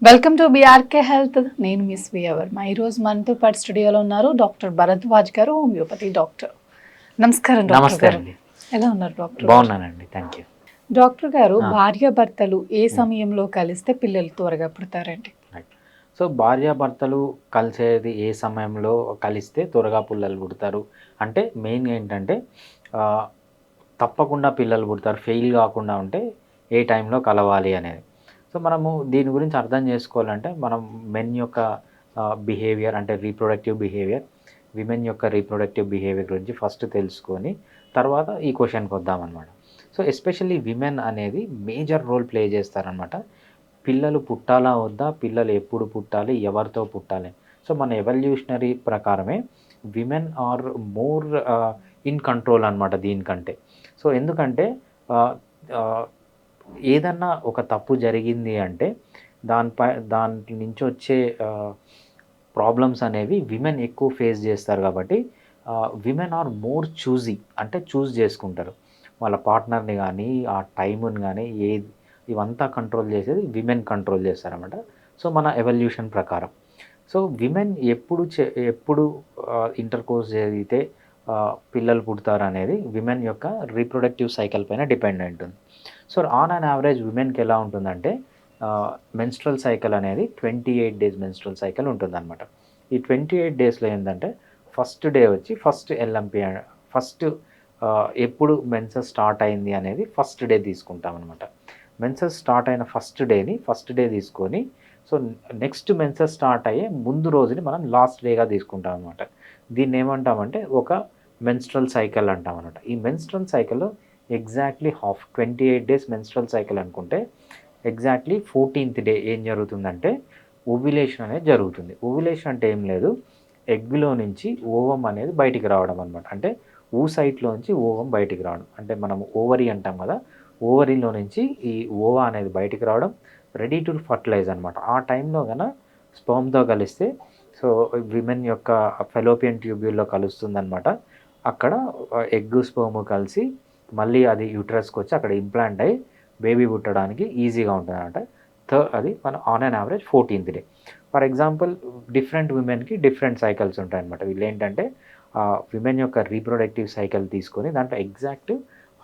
Welcome to BRK health. నేను miss వియవర్మ. ఈరోజు మనతో పాటు స్టూడియోలో ఉన్నారు డాక్టర్ భరద్వాజ్ గారు, హోమియోపతి డాక్టర్. నమస్కారం డాక్టర్ నమస్తే గారు. అండి. ఎలా ఉన్నారు డాక్టర్ గారు? బాగున్నానండి, థ్యాంక్ యూ. డాక్టర్ గారు, ఆ, భార్యాభర్తలు ఏ ఉమ్, సమయంలో కలిస్తే పిల్లలు త్వరగా పుడతారండి? రైట్. సో భార్యాభర్తలు కలిసేది ఏ సమయంలో కలిస్తే త్వరగా పిల్లలు పుడతారు అంటే మెయిన్ ఏంటంటే ఆ, తప్పకుండా పిల్లలు పుడతారు, ఫెయిల్ కాకుండా ఉంటే ఏ టైంలో కలవాలి అనేది. సో మనము దీని గురించి అర్థం చేసుకోవాలంటే మనం మెన్ యొక్క బిహేవియర్ అంటే రీప్రొడక్టివ్ బిహేవియర్, విమెన్ యొక్క రీప్రొడక్టివ్ బిహేవియర్ గురించి ఫస్ట్ తెలుసుకొని తర్వాత ఈ క్వశ్చన్కి వద్దామన్నమాట. సో ఎస్పెషల్లీ విమెన్ అనేది మేజర్ రోల్ ప్లే చేస్తారనమాట. పిల్లలు పుట్టాలా వద్దా, పిల్లలు ఎప్పుడు పుట్టాలి, ఎవరితో పుట్టాలి. సో మన ఎవల్యూషనరీ ప్రకారమే women are more in control అనమాట దీనికంటే. సో ఎందుకంటే ఆహ్, ఆహ్, ఏదన్నా ఒక తప్పు జరిగింది అంటే దాంట్లో నుంచి వచ్చే ప్రాబ్లమ్స్ అనేవి విమెన్ ఎక్కువ ఫేస్ చేస్తారు కాబట్టి విమెన్ ఆర్ మోర్ చూజీ అంటే చూజ్ చేసుకుంటారు. వాళ్ళ పార్ట్నర్‌ని గానీ, ఆ టైముని గానీ ఇవంతా కంట్రోల్ చేసేది విమెన్ కంట్రోల్ చేస్తారనమాట. సో మన ఎవల్యూషన్ ప్రకారం. సో విమెన్ ఎప్పుడు ఇంటర్‌కోర్స్ జరిగితే పిల్లలు పుడతారనేది విమెన్ యొక్క రీప్రొడక్టివ్ సైకిల్ పైన డిపెండ్ అయి ఉంటుంది. సో ఆన్ అన్ యావరేజ్ విమెన్‌కి ఎలా ఉంటుందంటే మెన్స్ట్రువల్ సైకిల్ అనేది 28 డేస్ మెన్స్ట్రువల్ సైకిల్ ఉంటుందన్నమాట. ఈ 28 డేస్‌లో ఏందంటే ఫస్ట్ డే వచ్చి ఫస్ట్ ఎల్ఎంపీ ఫస్ట్ ఎప్పుడు మెన్సెస్ స్టార్ట్ అయింది అనేది ఫస్ట్ డే తీసుకుంటామనమాట. మెన్సెస్ స్టార్ట్ అయిన ఫస్ట్ డే తీసుకొని సో నెక్స్ట్ మెన్సెస్ స్టార్ట్ అయ్యే ముందు రోజుని మనం లాస్ట్ డేగా తీసుకుంటాం అనమాట. దీన్ని ఏమంటామంటే ఒక మెన్స్ట్రువల్ సైకిల్ అంటామనమాట. ఈ menstrual cycle exactly 28 days menstrual cycle అనుకుంటే ఎగ్జాక్ట్లీ 14th డే ఏం జరుగుతుందంటే ఓవ్యులేషన్ అనేది జరుగుతుంది. ఓవ్యులేషన్ అంటే ఏం లేదు, ఎగ్‌లో నుంచి ఓవం అనేది బయటికి రావడం అనమాట. అంటే oocyteలోంచి ఓవం బయటికి రావడం. అంటే మనం ఓవరీ అంటాం కదా, ఓవరీలో నుంచి ఈ ఓవా అనేది బయటికి రావడం, రెడీ టు ఫర్టిలైజ్ అనమాట. ఆ టైంలో స్పెర్మ్‌తో కలిస్తే సో విమెన్ యొక్క ఫెలోపియన్ ట్యూబ్యూల్‌లో కలుస్తుందనమాట. అక్కడ ఎగ్, స్పెర్మ్ కలిసి మళ్ళీ అది యూటరస్‌కొచ్చి అక్కడ ఇంప్లాంట్ అయ్యి బేబీ పుట్టడానికి ఈజీగా ఉంటుందనమాట. అది మన on an average 14th day. For example different విమెన్‌కి డిఫరెంట్ సైకిల్స్ ఉంటాయన్నమాట. వీళ్ళేంటంటే విమెన్ యొక్క రీప్రొడక్టివ్ సైకిల్ తీసుకొని దాంట్లో ఎగ్జాక్ట్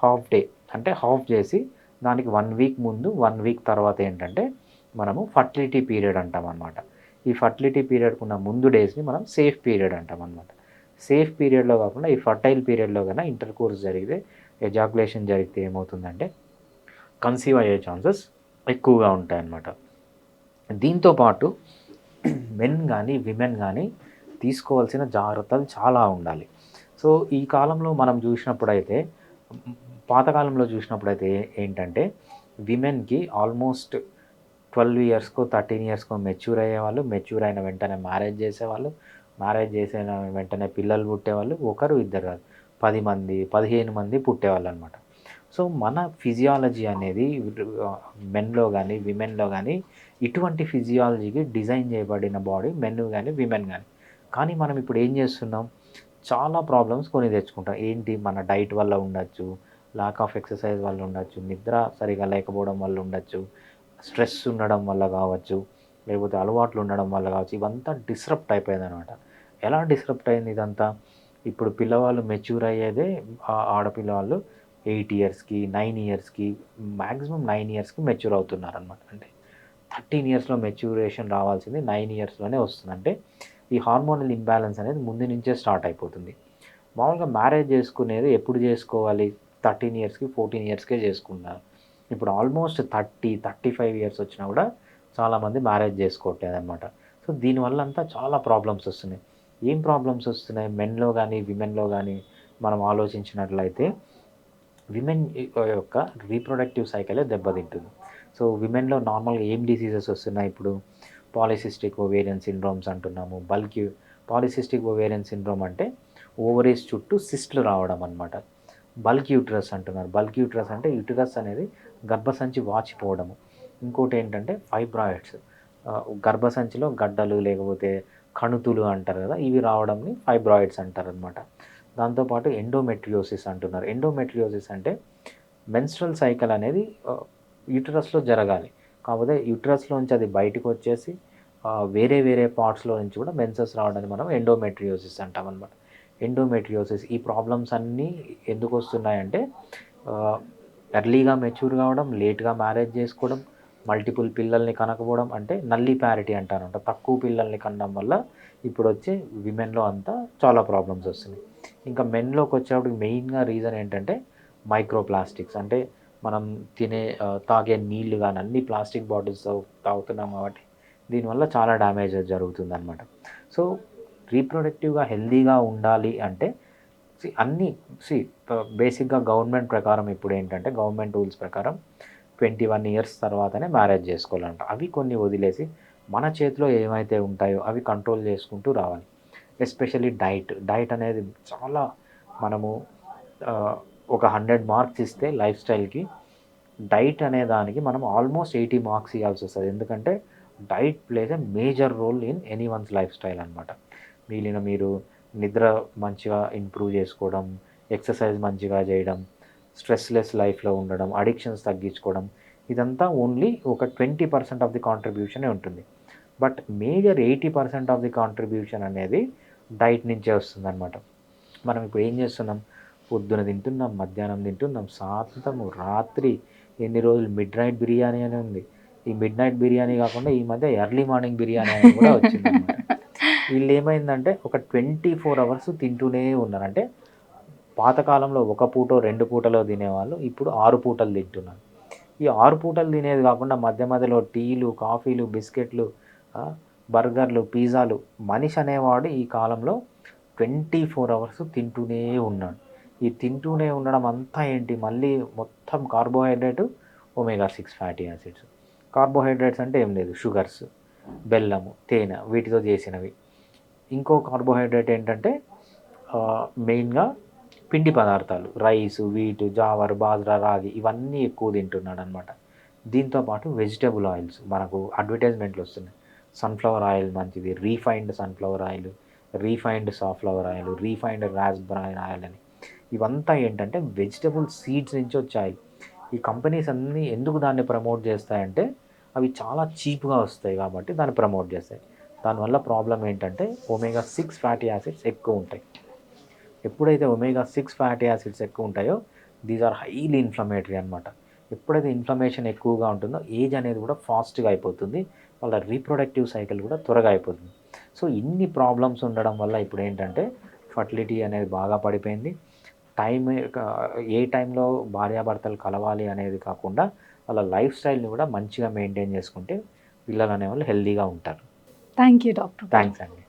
హాఫ్ డే అంటే హాఫ్ చేసి దానికి 1 వీక్ ముందు, 1 వీక్ తర్వాత ఏంటంటే మనము ఫర్టిలిటీ పీరియడ్ అంటామనమాట. ఈ ఫర్టిలిటీ పీరియడ్‌కున్న ముందు డేస్‌ని మనం సేఫ్ పీరియడ్ అంటామనమాట. సేఫ్ పీరియడ్‌లో కాకుండా ఈ ఫర్టైల్ పీరియడ్‌లో ఇంటర్‌కోర్స్ జరిగితే, ఎజాకులేషన్ జరిగితే ఏమవుతుందంటే కన్సీవ్ అయ్యే ఛాన్సెస్ ఎక్కువగా ఉంటాయన్నమాట. దీంతో పాటు మెన్ కానీ, విమెన్ కానీ తీసుకోవాల్సిన జాగ్రత్తలు చాలా ఉండాలి. సో ఈ కాలంలో మనం చూసినప్పుడైతే పాతకాలంలో చూసినప్పుడైతే ఏంటంటే విమెన్‌కి ఆల్మోస్ట్ 12 ఇయర్స్‌కో, 13 ఇయర్స్‌కో మెచ్యూర్ అయ్యేవాళ్ళు. మెచ్యూర్ అయిన వెంటనే మ్యారేజ్ చేసేవాళ్ళు. మ్యారేజ్ చేసిన వెంటనే పిల్లలు పుట్టేవాళ్ళు. ఒకరు, ఇద్దరు కాదు. 10 మంది, 15 మంది పుట్టేవాళ్ళనమాట. సో మన ఫిజియాలజీ అనేది మెన్‌లో గానీ, విమెన్‌లో గానీ ఇటువంటి ఫిజియాలజీకి డిజైన్ చేయబడిన బాడీ మెన్ గానీ, విమెన్ గానీ. కానీ మనం ఇప్పుడు ఏం చేస్తున్నాం? చాలా ప్రాబ్లమ్స్ కొని తెచ్చుకుంటాం. ఏంటి మన డైట్ వల్ల ఉండొచ్చు, ల్యాక్ ఆఫ్ ఎక్సర్సైజ్ వల్ల ఉండొచ్చు, నిద్ర సరిగ్గా లేకపోవడం వల్ల ఉండొచ్చు, స్ట్రెస్ ఉండడం వల్ల కావచ్చు, లేకపోతే అలవాట్లు ఉండడం వల్ల కావచ్చు. ఇవంతా డిస్రప్ట్ అయిపోయిందనమాట. ఎలా డిస్రప్ట్ అయింది ఇదంతా? ఇప్పుడు పిల్లవాళ్ళు మెచ్యూర్ అయ్యేదే ఆడపిల్లవాళ్ళు 8 ఇయర్స్‌కి, 9 ఇయర్స్‌కి, మాక్సిమం 9 ఇయర్స్‌కి మెచ్యూర్ అవుతున్నారనమాట. అంటే 13 ఇయర్స్‌లో మెచ్యూరేషన్ రావాల్సింది 9 ఇయర్స్‌లోనే వస్తుంది. అంటే ఈ హార్మోనల్ ఇంబాలెన్స్ అనేది ముందు నుంచే స్టార్ట్ అయిపోతుంది. మామూలుగా మ్యారేజ్ చేసుకునేది ఎప్పుడు చేసుకోవాలి? 13 ఇయర్స్‌కి, 14 ఇయర్స్‌కే చేసుకుంటున్నారు. ఇప్పుడు ఆల్మోస్ట్ 30, 35 ఇయర్స్ వచ్చినా కూడా చాలామంది మ్యారేజ్ చేసుకోవట్లేదనమాట. సో దీనివల్ల అంతా చాలా ప్రాబ్లమ్స్ వస్తున్నాయి. ఏం ప్రాబ్లమ్స్ వస్తున్నాయి? మెన్‌లో గానీ, విమెన్‌లో గానీ మనం ఆలోచించినట్లయితే విమెన్ యొక్క రీప్రొడక్టివ్ సైకిలే దెబ్బతింటుంది. సో విమెన్‌లో నార్మల్‌గా ఏం డిసీజెస్ వస్తున్నాయి ఇప్పుడు? పాలిసిస్టిక్ ఓవేరియన్ సిండ్రోమ్స్ అంటున్నాము. పాలిసిస్టిక్ ఓవేరియన్ సిండ్రోమ్ అంటే ఓవరీస్ చుట్టూ సిస్ట్‌లు రావడం అనమాట. బల్క్ యూటరస్ అంటున్నారు. బల్క్ యూటరస్ అంటే యూటరస్ అనేది గర్భసంచి వాచిపోవడము. ఇంకోటేంటంటే ఫైబ్రాయిడ్స్, గర్భసంచిలో గడ్డలు లేకపోతే కణుతులు అంటారు కదా, ఇవి రావడంని ఫైబ్రాయిడ్స్ అంటారనమాట. దాంతోపాటు ఎండోమెట్రియోసిస్ అంటున్నారు. ఎండోమెట్రియోసిస్ అంటే మెన్స్ట్రువల్ సైకిల్ అనేది యూటరస్‌లో జరగాలి. కాకపోతే యూట్రస్లోంచి అది బయటకు వచ్చేసి వేరే వేరే పార్ట్స్లో నుంచి కూడా మెన్సెస్ రావడానికి మనం ఎండోమెట్రియోసిస్ అంటాం అనమాట. ఎండోమెట్రియోసిస్ ఈ ప్రాబ్లమ్స్ అన్నీ ఎందుకు వస్తున్నాయంటే ఎర్లీగా మెచ్యూర్ కావడం, లేట్గా మ్యారేజ్ చేసుకోవడం, మల్టిపుల్ పిల్లల్ని కనకపోవడం, అంటే నల్లి ప్యారిటీ అంటారంట, తక్కువ పిల్లల్ని కనడం వల్ల ఇప్పుడు వచ్చే విమెన్లో అంతా చాలా ప్రాబ్లమ్స్ వస్తున్నాయి. ఇంకా మెన్లోకి వచ్చేటప్పుడు మెయిన్గా రీజన్ ఏంటంటే మైక్రోప్లాస్టిక్స్, అంటే మనం తాగే నీళ్లు కానీ అన్ని ప్లాస్టిక్ బాటిల్స్ తాగుతున్నాం కాబట్టి దీనివల్ల చాలా డ్యామేజ్ జరుగుతుంది అనమాట. సో రీప్రొడక్టివ్గా హెల్దీగా ఉండాలి అంటే అన్నీ బేసిక్గా గవర్నమెంట్ ప్రకారం ఇప్పుడు ఏంటంటే గవర్నమెంట్ రూల్స్ ప్రకారం 21 ఇయర్స్ తర్వాతనే మ్యారేజ్ చేసుకోవాలంట. అవి కొన్ని వదిలేసి మన చేతిలో ఏమైతే ఉంటాయో అవి కంట్రోల్ చేసుకుంటూ రావాలి. ఎస్పెషల్లీ డైట్ అనేది చాలా మనము ఒక 100 మార్క్స్ ఇస్తే లైఫ్ స్టైల్కి డైట్ అనే దానికి మనం ఆల్మోస్ట్ 80 మార్క్స్ ఇవ్వాల్సి వస్తుంది. ఎందుకంటే diet plays a major role in anyone's lifestyle అనమాట. మీరు నిద్ర మంచిగా ఇంప్రూవ్ చేసుకోవడం, ఎక్సర్సైజ్ మంచిగా చేయడం, స్ట్రెస్లెస్ లైఫ్లో ఉండడం, అడిక్షన్స్ తగ్గించుకోవడం, ఇదంతా ఓన్లీ ఒక 20% ఆఫ్ ది కాంట్రిబ్యూషనే ఉంటుంది. But major 80% of the contribution అనేది డైట్ నుంచే వస్తుందన్నమాట. మనం ఇప్పుడు ఏం చేస్తున్నాం, పొద్దున తింటున్నాం, మధ్యాహ్నం తింటున్నాం, సాయంత్రము, రాత్రి, ఎన్ని రోజులు మిడ్ నైట్ బిర్యానీ అని ఉంది. ఈ మిడ్ నైట్ బిర్యానీ కాకుండా ఈ మధ్య ఎర్లీ మార్నింగ్ బిర్యానీ అని కూడా వచ్చిందన్నమాట. వీళ్ళు ఏమైందంటే ఒక 24 అవర్స్ తింటూనే ఉన్నారు. అంటే పాతకాలంలో ఒక పూటో 2 పూటలో తినేవాళ్ళు ఇప్పుడు 6 పూటలు తింటున్నారు. ఈ 6 పూటలు తినేది కాకుండా మధ్య మధ్యలో టీలు, కాఫీలు, బిస్కెట్లు, బర్గర్లు, పిజ్జాలు. మనిషి అనేవాడు ఈ కాలంలో 24 అవర్స్ తింటూనే ఉన్నాడు. ఈ తింటూనే ఉండడం అంతా ఏంటి, మళ్ళీ మొత్తం carbohydrate, omega-6 fatty acids. Carbohydrates అంటే ఏం లేదు, షుగర్స్, బెల్లము, తేనె, వీటితో చేసినవి. ఇంకో కార్బోహైడ్రేట్ ఏంటంటే మెయిన్గా పిండి పదార్థాలు, రైస్, వీటు, జావర్, బాజ్రా, రాగి, ఇవన్నీ ఎక్కువ తింటున్నాడు అనమాట. దీంతోపాటు వెజిటబుల్ ఆయిల్స్ మనకు అడ్వర్టైజ్మెంట్లు వస్తున్నాయి. సన్ఫ్లవర్ ఆయిల్ మంచిది, refined sunflower oil, refined safflower oil, refined raspberry oil అని. ఇవంతా ఏంటంటే వెజిటబుల్ సీడ్స్ నుంచి వచ్చాయి. ఈ కంపెనీస్ అన్నీ ఎందుకు దాన్ని ప్రమోట్ చేస్తాయంటే అవి చాలా చీప్గా వస్తాయి కాబట్టి దాన్ని ప్రమోట్ చేస్తాయి. దానివల్ల ప్రాబ్లం ఏంటంటే omega-6 ఫ్యాటీ యాసిడ్స్ ఎక్కువ ఉంటాయి. ఎప్పుడైతే omega-6 ఫ్యాటీ యాసిడ్స్ ఎక్కువ ఉంటాయో దీస్ ఆర్ హైలీ ఇన్ఫ్లమేటరీ అనమాట. ఎప్పుడైతే ఇన్ఫ్లమేషన్ ఎక్కువగా ఉంటుందో ఏజ్ అనేది కూడా ఫాస్ట్గా అయిపోతుంది, వాళ్ళ రీప్రొడక్టివ్ సైకిల్ కూడా త్వరగా అయిపోతుంది. సో ఇన్ని ప్రాబ్లమ్స్ ఉండడం వల్ల ఇప్పుడు ఏంటంటే ఫర్టిలిటీ అనేది బాగా పడిపోయింది. ఏ టైంలో భార్యాభర్తలు కలవాలి అనేది కాకుండా వాళ్ళ లైఫ్ స్టైల్ని కూడా మంచిగా మెయింటైన్ చేసుకుంటే పిల్లలు అనేవాళ్ళు హెల్తీగా ఉంటారు. Thank you doctor. థ్యాంక్స్ అండి.